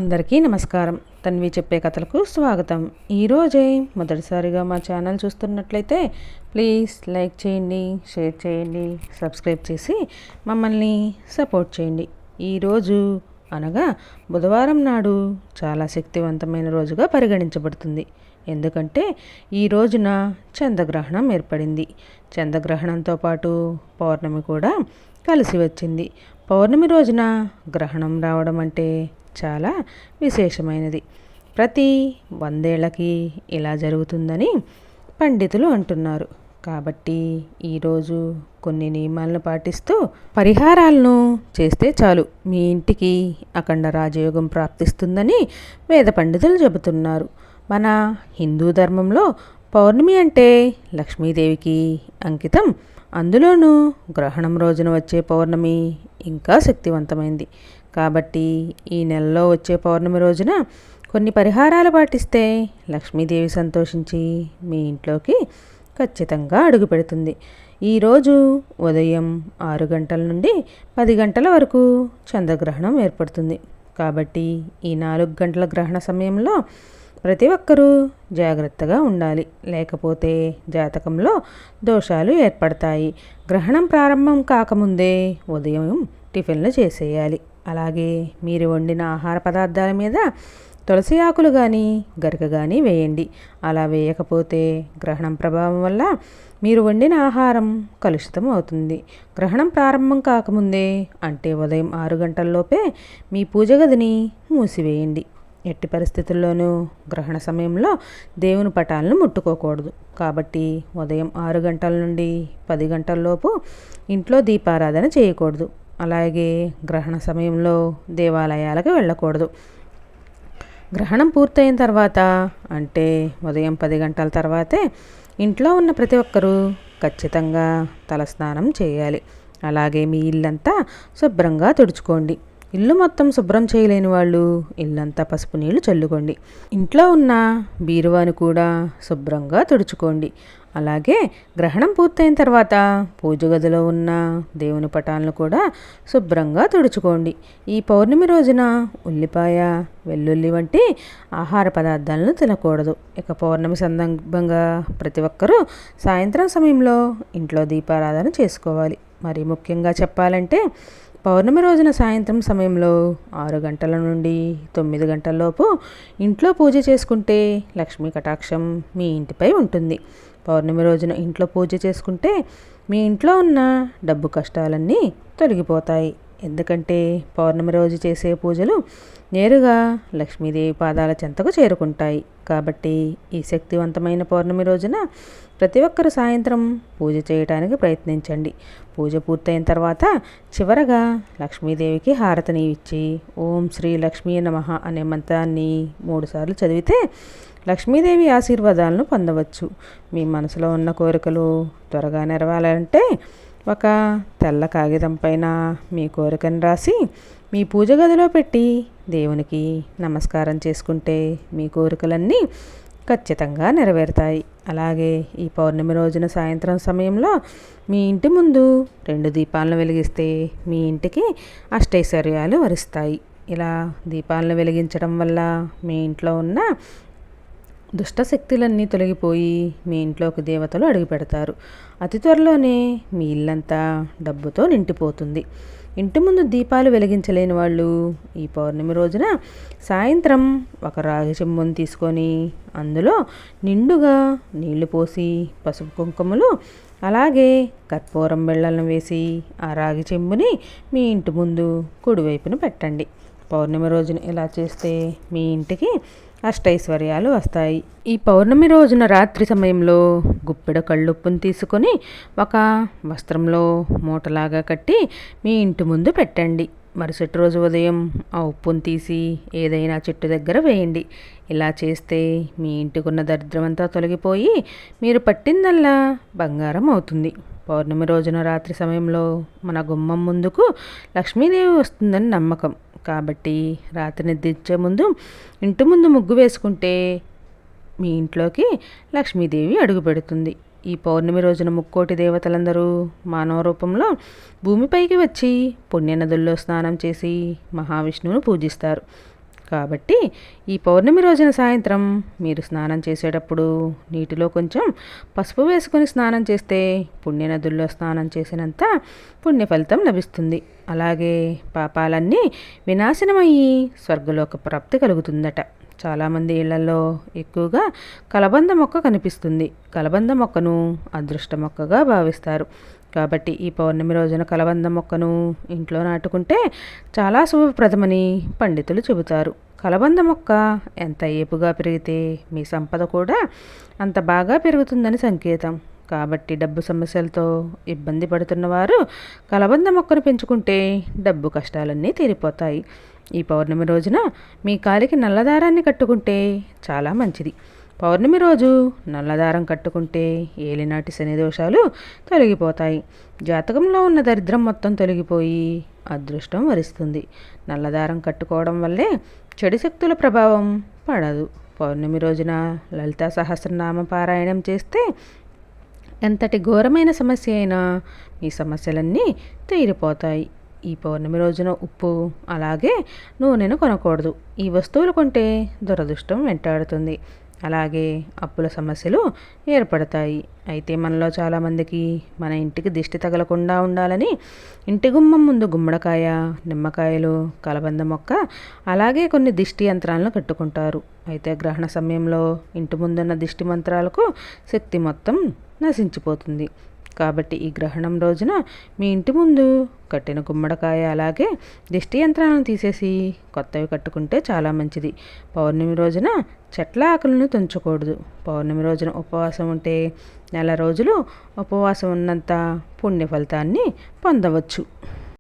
అందరికీ నమస్కారం. తన్వి చెప్పే కథలకు స్వాగతం. ఈరోజే మొదటిసారిగా మా ఛానల్ చూస్తున్నట్లయితే ప్లీజ్ లైక్ చేయండి, షేర్ చేయండి, సబ్స్క్రైబ్ చేసి మమ్మల్ని సపోర్ట్ చేయండి. ఈరోజు అనగా బుధవారం నాడు చాలా శక్తివంతమైన రోజుగా పరిగణించబడుతుంది. ఎందుకంటే ఈ రోజున చంద్రగ్రహణం ఏర్పడింది. చంద్రగ్రహణంతో పాటు పౌర్ణమి కూడా కలిసి వచ్చింది. పౌర్ణమి రోజున గ్రహణం రావడం అంటే చాలా విశేషమైనది. ప్రతి 100 ఏళ్లకి ఇలా జరుగుతుందని పండితులు అంటున్నారు. కాబట్టి ఈరోజు కొన్ని నియమాలను పాటిస్తూ పరిహారాలను చేస్తే చాలు మీ ఇంటికి అఖండ రాజయోగం ప్రాప్తిస్తుందని వేద పండితులు చెబుతున్నారు. మన హిందూ ధర్మంలో పౌర్ణమి అంటే లక్ష్మీదేవికి అంకితం. అందులోనూ గ్రహణం రోజున వచ్చే పౌర్ణమి ఇంకా శక్తివంతమైంది. కాబట్టి ఈ నెలలో వచ్చే పౌర్ణమి రోజున కొన్ని పరిహారాలు పాటిస్తే లక్ష్మీదేవి సంతోషించి మీ ఇంట్లోకి ఖచ్చితంగా అడుగు పెడుతుంది. ఈరోజు ఉదయం 6 గంటల నుండి 10 గంటల వరకు చంద్రగ్రహణం ఏర్పడుతుంది. కాబట్టి ఈ 4 గంటల గ్రహణ సమయంలో ప్రతి ఒక్కరూ జాగ్రత్తగా ఉండాలి. లేకపోతే జాతకంలో దోషాలు ఏర్పడతాయి. గ్రహణం ప్రారంభం కాకముందే ఉదయం టిఫిన్లు చేసేయాలి. అలాగే మీరు వండిన ఆహార పదార్థాల మీద తులసి ఆకులు కానీ గరిక కానీ వేయండి. అలా వేయకపోతే గ్రహణం ప్రభావం వల్ల మీరు వండిన ఆహారం కలుషితం అవుతుంది. గ్రహణం ప్రారంభం కాకముందే అంటే ఉదయం 6 గంటల్లోపే మీ పూజ గదిని మూసివేయండి. ఎట్టి పరిస్థితుల్లోనూ గ్రహణ సమయంలో దేవుని పటాలను ముట్టుకోకూడదు. కాబట్టి ఉదయం 6 గంటల నుండి 10 గంటల్లోపు ఇంట్లో దీపారాధన చేయకూడదు. అలాగే గ్రహణ సమయంలో దేవాలయాలకు వెళ్ళకూడదు. గ్రహణం పూర్తయిన తర్వాత అంటే ఉదయం 10 గంటల తర్వాతే ఇంట్లో ఉన్న ప్రతి ఒక్కరూ ఖచ్చితంగా తలస్నానం చేయాలి. అలాగే మీ ఇల్లంతా శుభ్రంగా తుడుచుకోండి. ఇల్లు మొత్తం శుభ్రం చేయలేని వాళ్ళు ఇల్లంతా పసుపు నీళ్లు చల్లుకోండి. ఇంట్లో ఉన్న బీరువాను కూడా శుభ్రంగా తుడుచుకోండి. అలాగే గ్రహణం పూర్తయిన తర్వాత పూజ గదిలో ఉన్న దేవుని పటాలను కూడా శుభ్రంగా తుడుచుకోండి. ఈ పౌర్ణమి రోజున ఉల్లిపాయ, వెల్లుల్లి వంటి ఆహార పదార్థాలను తినకూడదు. ఇక పౌర్ణమి సందర్భంగా ప్రతి ఒక్కరూ సాయంత్రం సమయంలో ఇంట్లో దీపారాధన చేసుకోవాలి. మరి ముఖ్యంగా చెప్పాలంటే పౌర్ణమి రోజున సాయంత్రం సమయంలో 6 గంటల నుండి 9 గంటలలోపు ఇంట్లో పూజ చేసుకుంటే లక్ష్మీ కటాక్షం మీ ఇంటిపై ఉంటుంది. పౌర్ణమి రోజున ఇంట్లో పూజ చేసుకుంటే మీ ఇంట్లో ఉన్న డబ్బు కష్టాలన్నీ తొలగిపోతాయి. ఎందుకంటే పౌర్ణమి రోజు చేసే పూజలు నేరుగా లక్ష్మీదేవి పాదాల చెంతకు చేరుకుంటాయి. కాబట్టి ఈ శక్తివంతమైన పౌర్ణమి రోజున ప్రతి ఒక్కరు సాయంత్రం పూజ చేయడానికి ప్రయత్నించండి. పూజ పూర్తయిన తర్వాత చివరగా లక్ష్మీదేవికి హారతిని ఇచ్చి ఓం శ్రీ లక్ష్మీ నమః అనే మంత్రాన్ని 3 సార్లు చదివితే లక్ష్మీదేవి ఆశీర్వాదాలను పొందవచ్చు. మీ మనసులో ఉన్న కోరికలు త్వరగా నెరవేరాలంటే ఒక తెల్ల కాగితం పైన మీ కోరికను రాసి మీ పూజ గదిలో పెట్టి దేవునికి నమస్కారం చేసుకుంటే మీ కోరికలన్నీ ఖచ్చితంగా నెరవేరుతాయి. అలాగే ఈ పౌర్ణమి రోజున సాయంత్రం సమయంలో మీ ఇంటి ముందు 2 దీపాలను వెలిగిస్తే మీ ఇంటికి అష్టైశ్వర్యాలు వరిస్తాయి. ఇలా దీపాలను వెలిగించడం వల్ల మీ ఇంట్లో ఉన్న దుష్టశక్తులన్నీ తొలగిపోయి మీ ఇంట్లోకి దేవతలు అడుగు పెడతారు. అతి త్వరలోనే మీ ఇల్లంతా డబ్బుతో నిండిపోతుంది. ఇంటి ముందు దీపాలు వెలిగించలేని వాళ్ళు ఈ పౌర్ణమి రోజున సాయంత్రం ఒక రాగి చెంబును తీసుకొని అందులో నిండుగా నీళ్లు పోసి పసుపు కుంకుమలు అలాగే కర్పూరం బిళ్ళలను వేసి ఆ రాగి చెంబుని మీ ఇంటి ముందు కుడివైపున పెట్టండి. పౌర్ణమి రోజున ఇలా చేస్తే మీ ఇంటికి అష్టైశ్వర్యాలు వస్తాయి. ఈ పౌర్ణమి రోజున రాత్రి సమయంలో గుప్పెడు కళ్ళుప్పును తీసుకొని ఒక వస్త్రంలో మూటలాగా కట్టి మీ ఇంటి ముందు పెట్టండి. మరుసటి రోజు ఉదయం ఆ ఉప్పును తీసి ఏదైనా చెట్టు దగ్గర వేయండి. ఇలా చేస్తే మీ ఇంటికున్న దరిద్రమంతా తొలగిపోయి మీరు పట్టిందల్లా బంగారం అవుతుంది. పౌర్ణమి రోజున రాత్రి సమయంలో మన గుమ్మం ముందుకు లక్ష్మీదేవి వస్తుందని నమ్మకం. కాబట్టి రాత్రి నిద్రించే ముందు ఇంటి ముందు ముగ్గు వేసుకుంటే మీ ఇంట్లోకి లక్ష్మీదేవి అడుగు పెడుతుంది. ఈ పౌర్ణమి రోజున ముక్కోటి దేవతలందరూ మానవ రూపంలో భూమిపైకి వచ్చి పుణ్యనదుల్లో స్నానం చేసి మహావిష్ణువును పూజిస్తారు. కాబట్టి ఈ పౌర్ణమి రోజున సాయంత్రం మీరు స్నానం చేసేటప్పుడు నీటిలో కొంచెం పసుపు వేసుకొని స్నానం చేస్తే పుణ్యనదుల్లో స్నానం చేసినంత పుణ్య ఫలితం లభిస్తుంది. అలాగే పాపాలన్నీ వినాశనమయ్యి స్వర్గలోక ప్రాప్తి కలుగుతుందట. చాలామంది ఇళ్లలో ఎక్కువగా కలబంద మొక్క కనిపిస్తుంది. కలబంద మొక్కను అదృష్ట మొక్కగా భావిస్తారు. కాబట్టి ఈ పౌర్ణమి రోజున కలబంద మొక్కను ఇంట్లో నాటుకుంటే చాలా శుభప్రదమని పండితులు చెబుతారు. కలబంద మొక్క ఎంత ఏపుగా పెరిగితే మీ సంపద కూడా అంత బాగా పెరుగుతుందని సంకేతం. కాబట్టి డబ్బు సమస్యలతో ఇబ్బంది పడుతున్న వారు కలబంద మొక్కను పెంచుకుంటే డబ్బు కష్టాలన్నీ తీరిపోతాయి. ఈ పౌర్ణమి రోజున మీ కాలికి నల్లదారాన్ని కట్టుకుంటే చాలా మంచిది. పౌర్ణమి రోజు నల్లదారం కట్టుకుంటే ఏలినాటి శని దోషాలు తొలగిపోతాయి. జాతకంలో ఉన్న దరిద్రం మొత్తం తొలగిపోయి అదృష్టం వరిస్తుంది. నల్లదారం కట్టుకోవడం వల్లే చెడు శక్తుల ప్రభావం పడదు. పౌర్ణమి రోజున లలితా సహస్రనామ పారాయణం చేస్తే ఎంతటి ఘోరమైన సమస్య అయినా మీ సమస్యలన్నీ తీరిపోతాయి. ఈ పౌర్ణమి రోజున ఉప్పు అలాగే నూనెను కొనకూడదు. ఈ వస్తువులు కొంటే దురదృష్టం వెంటాడుతుంది. అలాగే అప్పుల సమస్యలు ఏర్పడతాయి. అయితే మనలో చాలామందికి మన ఇంటికి దిష్టి తగలకుండా ఉండాలని ఇంటి గుమ్మం ముందు గుమ్మడికాయ, నిమ్మకాయలు, కలబంద మొక్క అలాగే కొన్ని దిష్టి యంత్రాలను కట్టుకుంటారు. అయితే గ్రహణ సమయంలో ఇంటి ముందున్న దిష్టి మంత్రాలకు శక్తి మొత్తం నశించిపోతుంది. కాబట్టి ఈ గ్రహణం రోజున మీ ఇంటి ముందు కట్టిన గుమ్మడికాయ అలాగే దిష్టి యంత్రాలను తీసేసి కొత్తవి కట్టుకుంటే చాలా మంచిది. పౌర్ణమి రోజున చెట్ల ఆకులను తుంచకూడదు. పౌర్ణమి రోజున ఉపవాసం ఉంటే నెల రోజులు ఉపవాసం ఉన్నంత పుణ్య ఫలితాన్ని పొందవచ్చు.